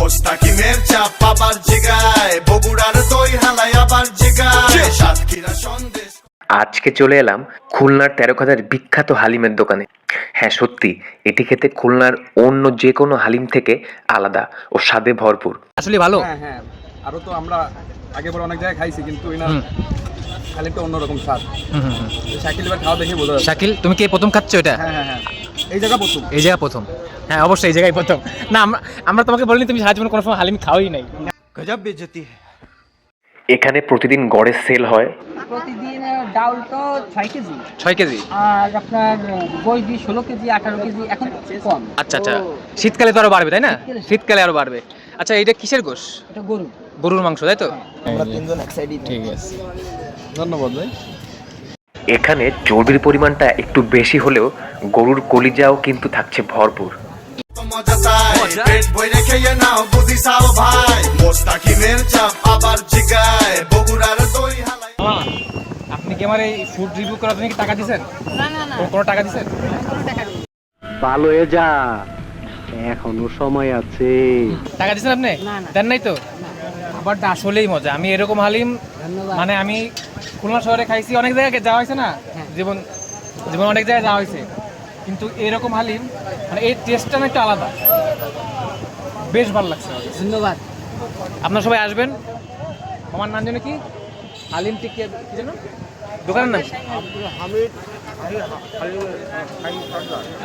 মোস্তাকিমের চাপ আবার জিগায়, বগুড়ার দই হালাই আবার জিগায়, সাতক্ষীরা সন্দেশ। আজকে চলে এলাম খুলনার তেরোখাদার বিখ্যাত হালিমের দোকানে। হ্যাঁ সত্যি, এটি খেতে খুলনার অন্য যে কোনো হালিম থেকে আলাদা ও স্বাদে ভরপুর। আসলে ভালো। হ্যাঁ হ্যাঁ, আরো তো আমরা আগে পরে অনেক জায়গায় খাইছি, কিন্তু এনার খালিটা অন্যরকম স্বাদ। শাকিল এবার খাওয়া দেখে বোঝা যাচ্ছে। শাকিল, তুমি কি প্রথম খাচ্ছ এটা? হ্যাঁ হ্যাঁ হ্যাঁ, এই জায়গা প্রথম। এই জায়গা প্রথম? হ্যাঁ অবশ্যই এই জায়গায় প্রথম। না আমরা তোমাকে বলিনি তুমি সারা জীবন কোনো সময় হালিম খাওয়াই নাই। গজব বেজতি। এখানে প্রতিদিন গড়ের সেল হয় প্রতিদিন ডাউল তো 6 কেজি 6 কেজি। আর আপনার বই 16 কেজি 18 কেজি, এখন কম। আচ্ছা আচ্ছা, শীতকালে তো আরো বাড়বে তাই না? শীতকালে আরো বাড়বে। আচ্ছা এটা কিসের গোশ? এটা গরু। গরুর মাংস তাই তো? আমরা তিনজন এক সাইডই। ঠিক আছে, ধন্যবাদ ভাই। এখানে চর্বির পরিমাণটা একটু বেশি হলেও গরুর কলিজাও কিন্তু থাকছে ভরপুর। মজা চাই, পেট ভরে খেয়ে নাও বুঝি সাও ভাই, মোস্তাকিমের চাপ আবার জিগায়, বগুড়ার দই হালাই। আপনি কি আমার এই ফুড রিভিউ করার জন্য কি টাকা দিবেন? না না না, কোনো টাকা দিবেন? ভালো হয়ে যা, এখনো সময় আছে। টাকা দিবেন আপনি? না, না। দেন নাই তো? খাবারটা আসলেই মজা। আমি এরকম হালিম ধন্যবাদ। মানে আমি খুলনা শহরে খাইছি, অনেক জায়গায় যাওয়া হয়েছে না, জীবন অনেক জায়গায় যাওয়া হয়েছে, কিন্তু এরকম হালিম মানে এই টেস্টটা না একটু আলাদা, বেশ ভালো লাগছে। ধন্যবাদ। আপনারা সবাই আসবেন। আমার নাম জানো কি? হালিম টিকিয়া কি জানো দোকানের নাম?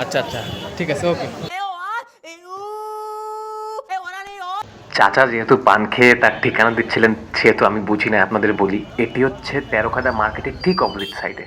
আচ্ছা আচ্ছা, ঠিক আছে, ওকে। চাচা যেহেতু পান খেয়ে তার ঠিকানা দিচ্ছিলেন, সেহেতু আমি বুঝি না, আপনাদের বলি। এটি হচ্ছে তেরোখাদা মার্কেটের ঠিক অপোজিট সাইডে।